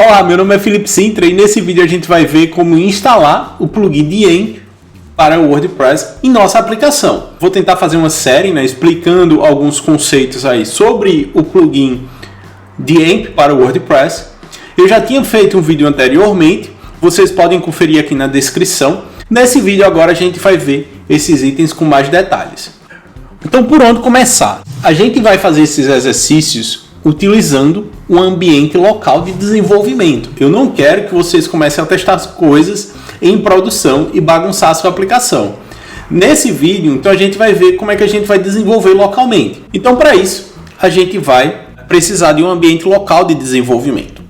Olá, meu nome é Felipe Sintra e nesse vídeo a gente vai ver como instalar o plugin de AMP para o WordPress em nossa aplicação. Vou tentar fazer uma série, explicando alguns conceitos aí sobre o plugin de AMP para o WordPress. Eu já tinha feito um vídeo anteriormente, vocês podem conferir aqui na descrição. Nesse vídeo agora a gente vai ver esses itens com mais detalhes. Então, por onde começar? A gente vai fazer esses exercícios utilizando um ambiente local de desenvolvimento. Eu não quero que vocês comecem a testar as coisas em produção e bagunçar a sua aplicação. Nesse vídeo, então, a gente vai ver como é que a gente vai desenvolver localmente. Então, para isso, a gente vai precisar de um ambiente local de desenvolvimento.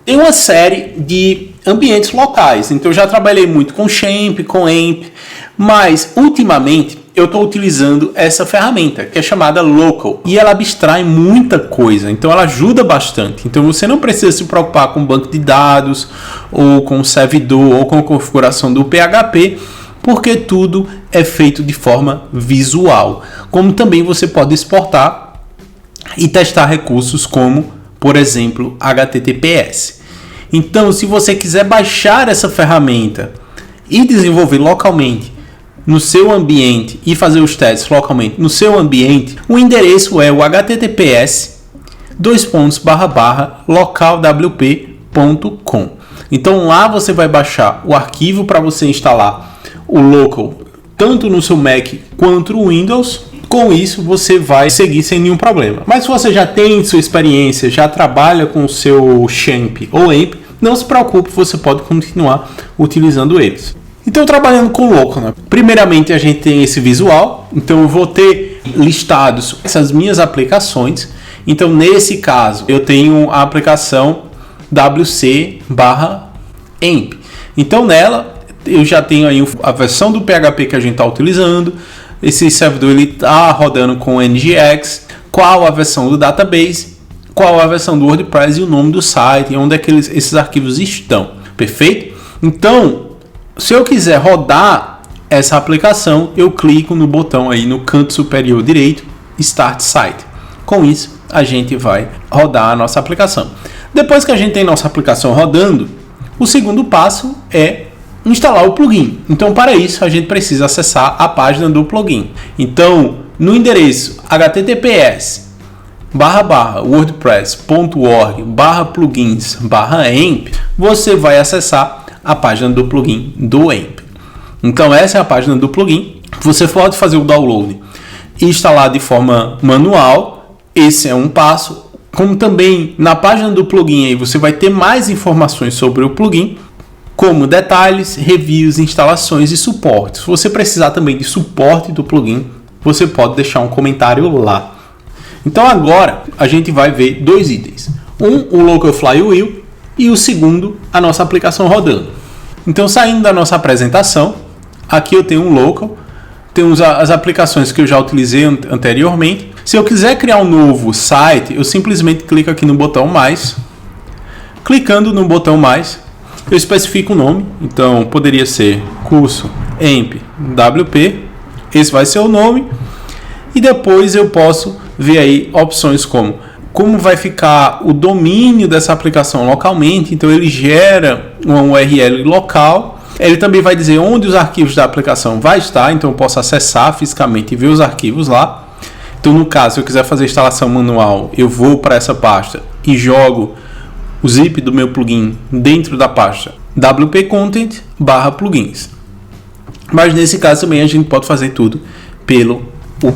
Tem uma série de ambientes locais. Então, eu já trabalhei muito com Xampp, com AMP, mas, ultimamente, eu estou utilizando essa ferramenta, que é chamada Local, e ela abstrai muita coisa, então ela ajuda bastante. Então você não precisa se preocupar com banco de dados, ou com o servidor, ou com a configuração do PHP, porque tudo é feito de forma visual. Como também você pode exportar e testar recursos como, por exemplo, HTTPS. Então, se você quiser baixar essa ferramenta e desenvolver localmente no seu ambiente e fazer os testes localmente no seu ambiente, o endereço é o https://localwp.com. Então lá você vai baixar o arquivo para você instalar o local tanto no seu Mac quanto no Windows. Com isso você vai seguir sem nenhum problema. Mas se você já tem sua experiência, já trabalha com o seu Xampp ou AMP, não se preocupe, você pode continuar utilizando eles. Então, trabalhando com local, primeiramente a gente tem esse visual. Então eu vou ter listados essas minhas aplicações. Então nesse caso eu tenho a aplicação wc/amp. Então nela eu já tenho aí a versão do PHP que a gente está utilizando. Esse servidor ele está rodando com NGX. Qual a versão do database, qual a versão do WordPress e o nome do site, onde é que esses arquivos estão. Perfeito? Então, se eu quiser rodar essa aplicação, eu clico no botão aí no canto superior direito, Start Site. Com isso, a gente vai rodar a nossa aplicação. Depois que a gente tem nossa aplicação rodando, o segundo passo é instalar o plugin. Então, para isso, a gente precisa acessar a página do plugin. Então, no endereço https://wordpress.org/plugins/amp, você vai acessar a página do plugin do AMP. Então essa é a página do plugin. Você pode fazer o download e instalar de forma manual. Esse é um passo. Como também na página do plugin aí você vai ter mais informações sobre o plugin, como detalhes, reviews, instalações e suporte. Se você precisar também de suporte do plugin, você pode deixar um comentário lá. Então agora a gente vai ver dois itens. O Local Flywheel e o segundo, a nossa aplicação rodando. Então, saindo da nossa apresentação, aqui eu tenho um local, temos as aplicações que eu já utilizei anteriormente. Se eu quiser criar um novo site, eu simplesmente clico aqui no botão mais. Clicando no botão mais, eu especifico o nome. Então, poderia ser curso AMP WP. Esse vai ser o nome. E depois eu posso ver aí opções como vai ficar o domínio dessa aplicação localmente. Então ele gera uma URL local. Ele também vai dizer onde os arquivos da aplicação vai estar. Então eu posso acessar fisicamente e ver os arquivos lá. Então no caso, se eu quiser fazer instalação manual, eu vou para essa pasta e jogo o zip do meu plugin dentro da pasta wp-content/plugins. Mas nesse caso também a gente pode fazer tudo pelo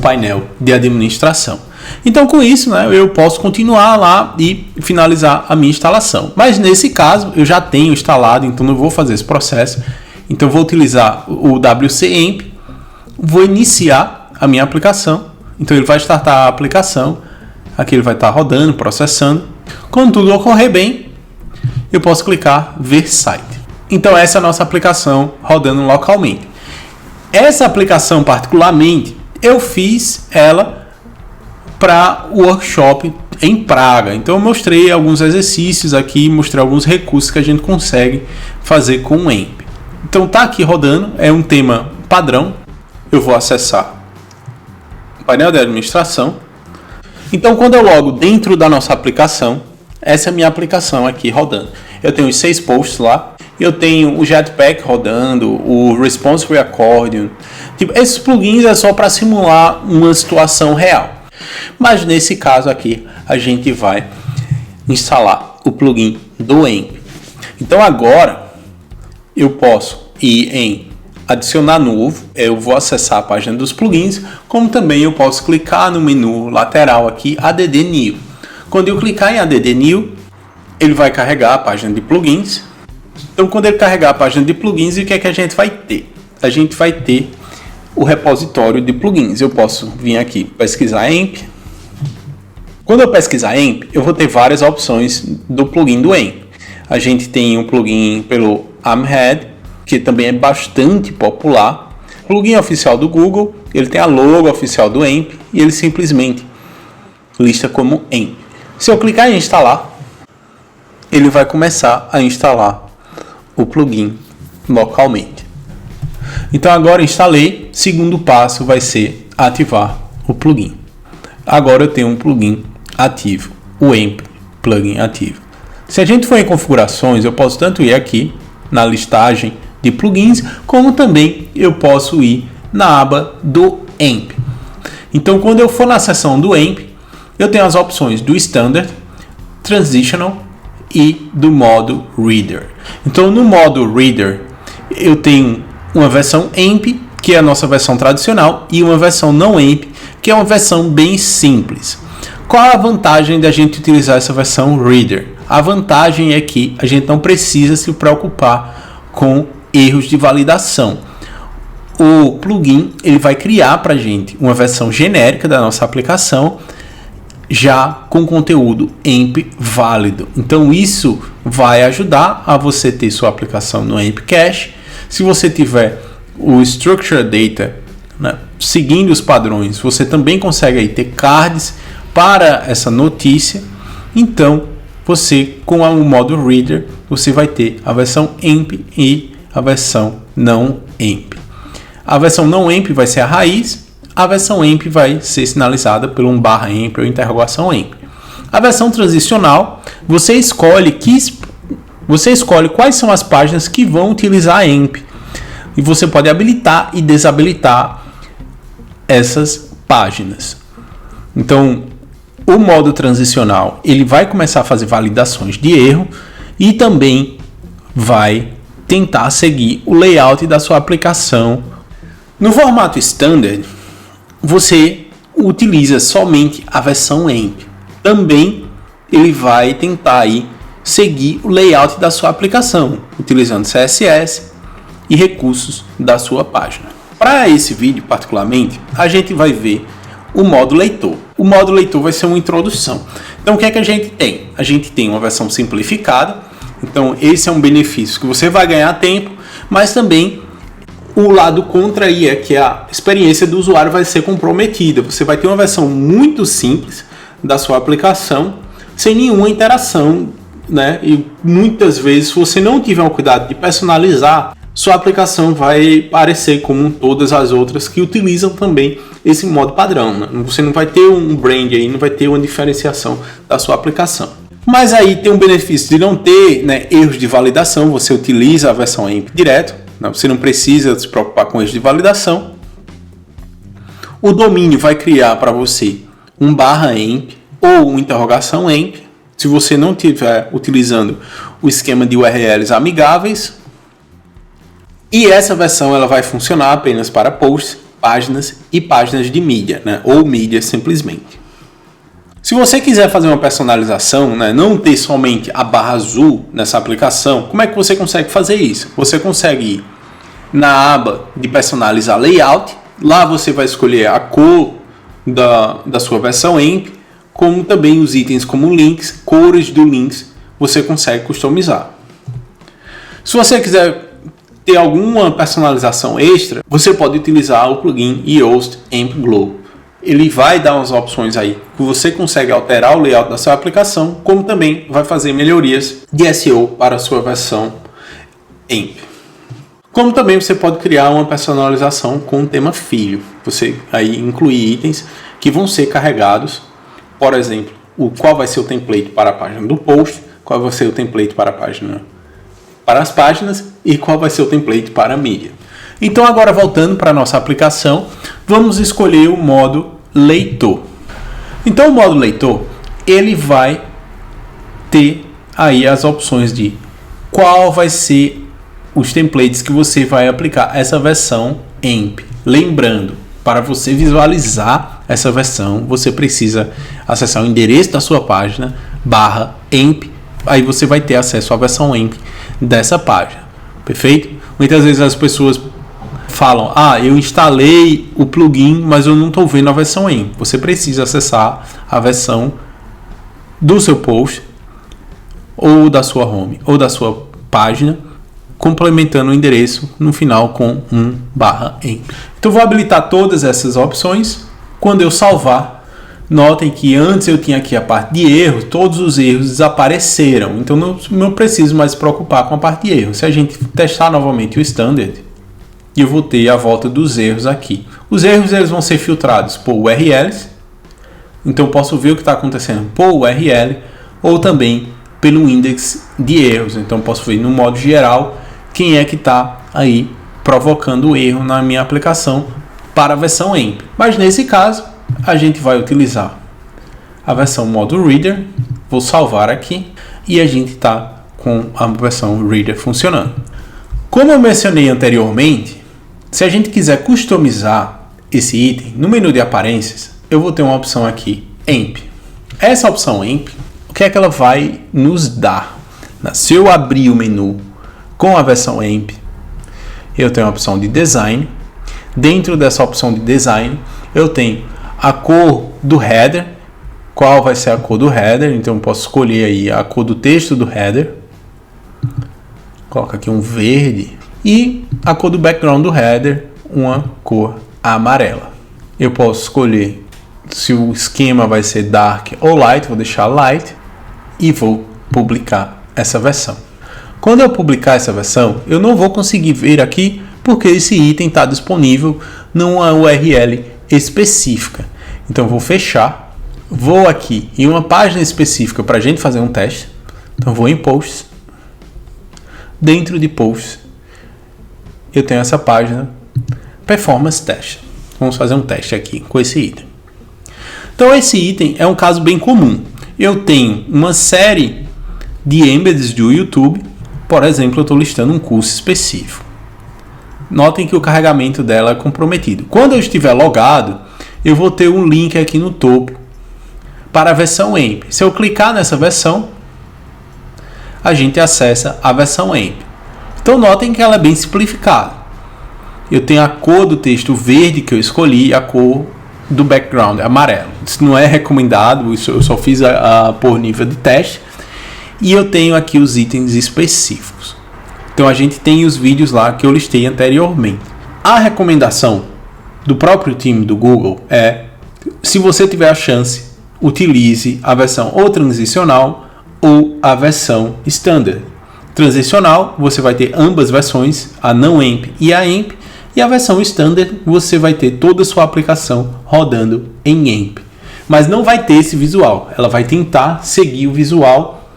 painel de administração. Então com isso, eu posso continuar lá e finalizar a minha instalação. Mas nesse caso eu já tenho instalado, então não vou fazer esse processo. Então vou utilizar o WCAMP, vou iniciar a minha aplicação. Então ele vai startar a aplicação, aqui ele vai estar rodando, processando. Quando tudo ocorrer bem, eu posso clicar ver site. Então essa é a nossa aplicação rodando localmente. Essa aplicação particularmente, eu fiz ela para o workshop em Praga. Então eu mostrei alguns exercícios aqui, mostrei alguns recursos que a gente consegue fazer com o AMP. Então tá aqui rodando, é um tema padrão. Eu vou acessar o painel de administração. Então quando eu logo dentro da nossa aplicação, essa é a minha aplicação aqui rodando. eu tenho os 6 posts lá, eu tenho o Jetpack rodando, o Responsive Accordion. Tipo, esses plugins é só para simular uma situação real. Mas nesse caso aqui, a gente vai instalar o plugin do AMP. Então agora eu posso ir em adicionar novo, eu vou acessar a página dos plugins, como também eu posso clicar no menu lateral aqui, Add New. Quando eu clicar em Add New, ele vai carregar a página de plugins. Então quando ele carregar a página de plugins, o que é que a gente vai ter? A gente vai ter o repositório de plugins. Eu posso vir aqui pesquisar AMP. Quando eu pesquisar AMP, eu vou ter várias opções do plugin do AMP. A gente tem um plugin pelo Amhead, que também é bastante popular. Plugin oficial do Google, ele tem a logo oficial do AMP e ele simplesmente lista como AMP. Se eu clicar em instalar, ele vai começar a instalar o plugin localmente. Então agora instalei, segundo passo vai ser ativar o plugin. Agora eu tenho um plugin ativo, o AMP plugin ativo. Se a gente for em configurações, eu posso tanto ir aqui na listagem de plugins, como também eu posso ir na aba do AMP. Então quando eu for na seção do AMP, eu tenho as opções do Standard, Transitional e do modo Reader. Então no modo Reader eu tenho uma versão AMP, que é a nossa versão tradicional, e uma versão não AMP, que é uma versão bem simples. Qual a vantagem da gente utilizar essa versão Reader? A vantagem é que a gente não precisa se preocupar com erros de validação. O plugin ele vai criar para a gente uma versão genérica da nossa aplicação, já com conteúdo AMP válido. Então isso vai ajudar a você ter sua aplicação no AMP Cache. Se você tiver o Structured Data, né, seguindo os padrões, você também consegue aí ter cards para essa notícia. Então você, com o modo Reader, você vai ter a versão AMP e a versão não AMP. A versão não AMP vai ser a raiz, a versão AMP vai ser sinalizada por um /AMP ou interrogação AMP. A versão transicional, você escolhe quais são as páginas que vão utilizar a AMP. E você pode habilitar e desabilitar essas páginas. Então, o modo transicional, ele vai começar a fazer validações de erro e também vai tentar seguir o layout da sua aplicação. No formato standard, você utiliza somente a versão AMP. Também ele vai tentar aí seguir o layout da sua aplicação, utilizando CSS e recursos da sua página. Para esse vídeo particularmente, a gente vai ver o modo leitor. O modo leitor vai ser uma introdução. Então o que é que a gente tem? A gente tem uma versão simplificada. Então esse é um benefício que você vai ganhar tempo, mas também o lado contra aí é que a experiência do usuário vai ser comprometida. Você vai ter uma versão muito simples da sua aplicação, sem nenhuma interação, né? E muitas vezes, se você não tiver o cuidado de personalizar, sua aplicação vai parecer como todas as outras que utilizam também esse modo padrão, né? Você não vai ter um brand aí, não vai ter uma diferenciação da sua aplicação. Mas aí tem um benefício de não ter, né, erros de validação. Você utiliza a versão AMP direto, né? Você não precisa se preocupar com erros de validação. O domínio vai criar para você um /AMP ou uma interrogação AMP. Se você não estiver utilizando o esquema de URLs amigáveis. E essa versão ela vai funcionar apenas para posts, páginas e páginas de mídia, né? Ou mídia simplesmente. Se você quiser fazer uma personalização, né, não ter somente a barra azul nessa aplicação, como é que você consegue fazer isso? Você consegue ir na aba de personalizar layout, lá você vai escolher a cor da sua versão AMP, como também os itens como links, cores do links, você consegue customizar. Se você quiser ter alguma personalização extra, você pode utilizar o plugin Yoast AMP Glow. Ele vai dar umas opções aí que você consegue alterar o layout da sua aplicação, como também vai fazer melhorias de SEO para a sua versão AMP. Como também você pode criar uma personalização com um tema filho. Você aí incluir itens que vão ser carregados, por exemplo, qual vai ser o template para a página do post, qual vai ser o template para a página, para as páginas, e qual vai ser o template para a mídia. Então agora voltando para a nossa aplicação, vamos escolher o modo leitor. Então o modo leitor, ele vai ter aí as opções de qual vai ser os templates que você vai aplicar essa versão AMP. Lembrando, para você visualizar essa versão, você precisa acessar o endereço da sua página /AMP, aí você vai ter acesso à versão AMP dessa página, perfeito? Muitas vezes as pessoas falam, eu instalei o plugin, mas eu não estou vendo a versão AMP. Você precisa acessar a versão do seu post, ou da sua home, ou da sua página, complementando o endereço no final com 1/AMP. Então vou habilitar todas essas opções. Quando eu salvar, notem que antes eu tinha aqui a parte de erros, todos os erros desapareceram. Então não preciso mais se preocupar com a parte de erros. Se a gente testar novamente o Standard, eu vou ter a volta dos erros aqui. Os erros eles vão ser filtrados por URLs. Então posso ver o que está acontecendo por URL ou também pelo index de erros. Então posso ver no modo geral quem é que está aí provocando erro na minha aplicação para a versão AMP. Mas nesse caso a gente vai utilizar a versão modo Reader. Vou salvar aqui e a gente está com a versão Reader funcionando. Como eu mencionei anteriormente, se a gente quiser customizar esse item no menu de aparências, eu vou ter uma opção aqui, AMP. Essa opção AMP, o que é que ela vai nos dar? Se eu abrir o menu com a versão AMP, eu tenho a opção de Design. Dentro dessa opção de Design, eu tenho a cor do header. Qual vai ser a cor do header? Então eu posso escolher aí a cor do texto do header. Coloca aqui um verde. E a cor do background do header, uma cor amarela. Eu posso escolher se o esquema vai ser dark ou light, vou deixar light e vou publicar essa versão. Quando eu publicar essa versão, eu não vou conseguir ver aqui porque esse item está disponível numa URL específica. Então vou fechar, vou aqui em uma página específica para a gente fazer um teste. Então vou em Posts, dentro de Posts eu tenho essa página Performance Test. Vamos fazer um teste aqui com esse item. Então esse item é um caso bem comum. Eu tenho uma série de embeds do YouTube. Por exemplo, eu estou listando um curso específico. Notem que o carregamento dela é comprometido. Quando eu estiver logado, eu vou ter um link aqui no topo para a versão AMP. Se eu clicar nessa versão, a gente acessa a versão AMP. Então notem que ela é bem simplificada. Eu tenho a cor do texto verde que eu escolhi e a cor do background amarelo. Isso não é recomendado, isso eu só fiz por nível de teste. E eu tenho aqui os itens específicos. Então a gente tem os vídeos lá que eu listei anteriormente. A recomendação do próprio time do Google é, se você tiver a chance, utilize a versão ou transicional ou a versão standard. Transicional, você vai ter ambas versões, a não AMP e a AMP, e a versão standard, você vai ter toda a sua aplicação rodando em AMP. Mas não vai ter esse visual, ela vai tentar seguir o visual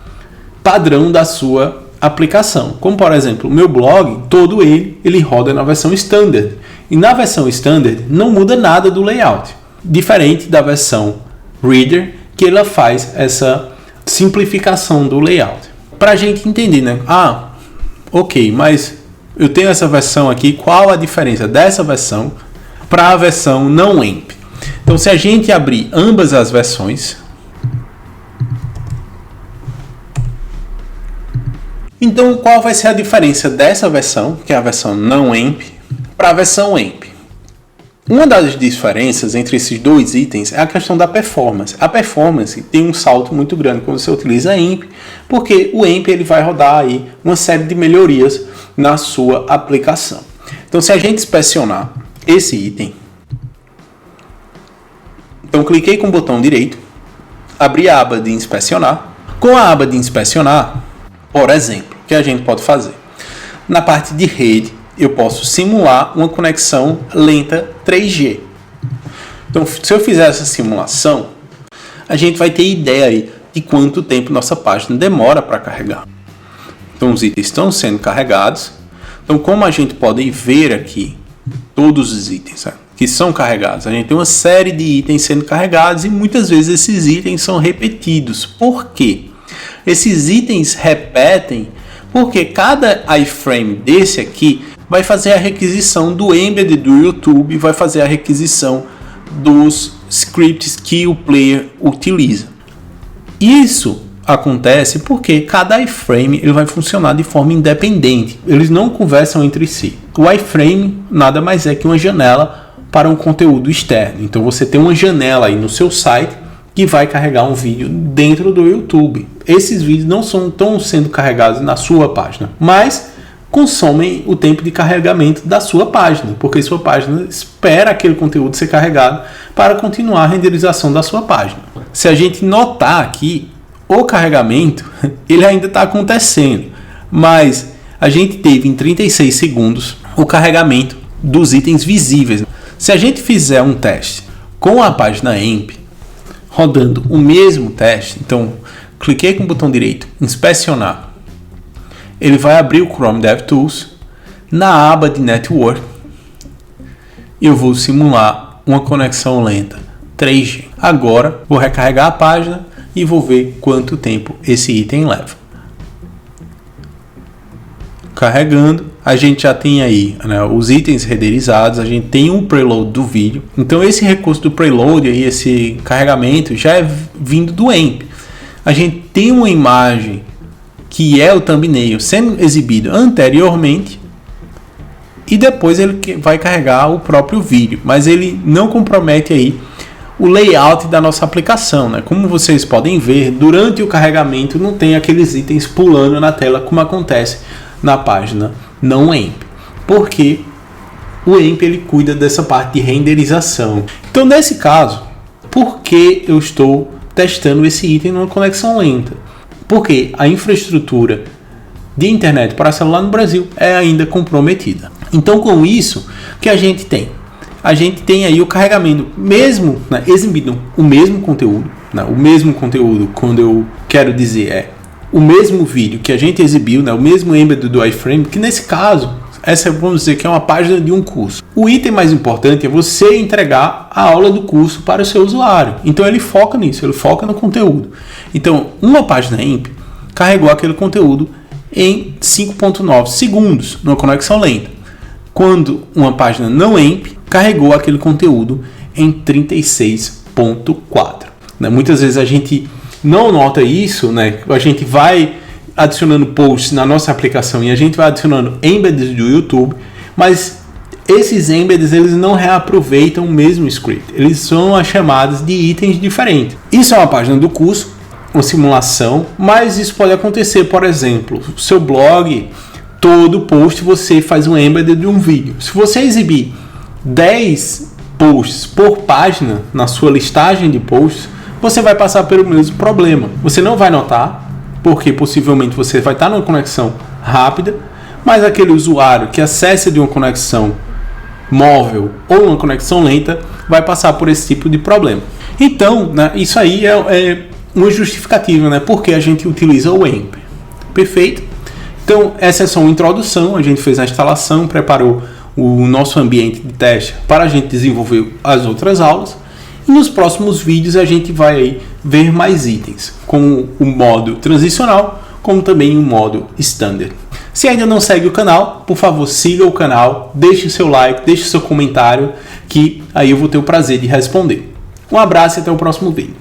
padrão da sua aplicação. Como por exemplo, o meu blog, todo ele roda na versão standard. E na versão standard não muda nada do layout. Diferente da versão Reader, que ela faz essa simplificação do layout. Para a gente entender, né? Ok, mas eu tenho essa versão aqui, qual a diferença dessa versão para a versão não AMP? Então, se a gente abrir ambas as versões, então qual vai ser a diferença dessa versão, que é a versão não AMP, para a versão AMP? Uma das diferenças entre esses dois itens é a questão da performance. A performance tem um salto muito grande quando você utiliza AMP, porque o AMP ele vai rodar aí uma série de melhorias na sua aplicação. Então, se a gente inspecionar esse item, então cliquei com o botão direito, abri a aba de inspecionar. Com a aba de inspecionar, por exemplo, o que a gente pode fazer? Na parte de rede, eu posso simular uma conexão lenta 3G. Então, se eu fizer essa simulação, a gente vai ter ideia aí de quanto tempo nossa página demora para carregar. Então os itens estão sendo carregados. Então, como a gente pode ver aqui, todos os itens que são carregados, a gente tem uma série de itens sendo carregados e muitas vezes esses itens são repetidos. Por quê? Esses itens repetem porque cada iframe desse aqui vai fazer a requisição do embed do YouTube, vai fazer a requisição dos scripts que o player utiliza. Isso acontece porque cada iframe ele vai funcionar de forma independente, eles não conversam entre si. O iframe nada mais é que uma janela para um conteúdo externo. Então você tem uma janela aí no seu site que vai carregar um vídeo dentro do YouTube. Esses vídeos não estão sendo carregados na sua página, mas consomem o tempo de carregamento da sua página, porque sua página espera aquele conteúdo ser carregado para continuar a renderização da sua página. Se a gente notar aqui, o carregamento ele ainda está acontecendo, mas a gente teve em 36 segundos o carregamento dos itens visíveis. Se a gente fizer um teste com a página EMP, rodando o mesmo teste, então cliquei com o botão direito, inspecionar, ele vai abrir o Chrome DevTools, na aba de Network, eu vou simular uma conexão lenta 3G. Agora vou recarregar a página e vou ver quanto tempo esse item leva. Carregando, a gente já tem aí, né, os itens renderizados, a gente tem um preload do vídeo. Então esse recurso do preload aí, esse carregamento já é vindo do EMP. A gente tem uma imagem que é o thumbnail sendo exibido anteriormente e depois ele vai carregar o próprio vídeo, mas ele não compromete aí o layout da nossa aplicação, né? Como vocês podem ver, durante o carregamento não tem aqueles itens pulando na tela como acontece na página não EMP, porque o EMP ele cuida dessa parte de renderização. Então nesse caso, por que eu estou testando esse item numa conexão lenta? Porque a infraestrutura de internet para celular no Brasil é ainda comprometida. Então com isso, o que a gente tem? A gente tem aí o carregamento, mesmo, né, exibindo o mesmo conteúdo, né, o mesmo conteúdo, quando eu quero dizer é o mesmo vídeo que a gente exibiu, né, o mesmo embed do iframe, que nesse caso, essa vamos dizer que é uma página de um curso. O item mais importante é você entregar a aula do curso para o seu usuário. Então ele foca nisso, ele foca no conteúdo. Então uma página EMP carregou aquele conteúdo em 5.9 segundos, numa conexão lenta. Quando uma página não EMP carregou aquele conteúdo em 36.4. Né? Muitas vezes a gente não nota isso, né? A gente vai adicionando posts na nossa aplicação e a gente vai adicionando embeds do YouTube, mas esses embeds eles não reaproveitam o mesmo script, eles são as chamadas de itens diferentes. Isso é uma página do curso, uma simulação, mas isso pode acontecer, por exemplo, o seu blog, todo post você faz um embed de um vídeo. Se você exibir 10 posts por página na sua listagem de posts, você vai passar pelo mesmo problema. Você não vai notar, porque possivelmente você vai estar numa conexão rápida, mas aquele usuário que acessa de uma conexão móvel ou uma conexão lenta vai passar por esse tipo de problema. Então, né, isso aí é uma justificativa, né, porque a gente utiliza o EMP. Perfeito? Então, essa é só uma introdução. A gente fez a instalação, preparou o nosso ambiente de teste para a gente desenvolver as outras aulas. E nos próximos vídeos a gente vai aí ver mais itens, como o modo transicional, como também o modo standard. Se ainda não segue o canal, por favor siga o canal, deixe o seu like, deixe o seu comentário, que aí eu vou ter o prazer de responder. Um abraço e até o próximo vídeo.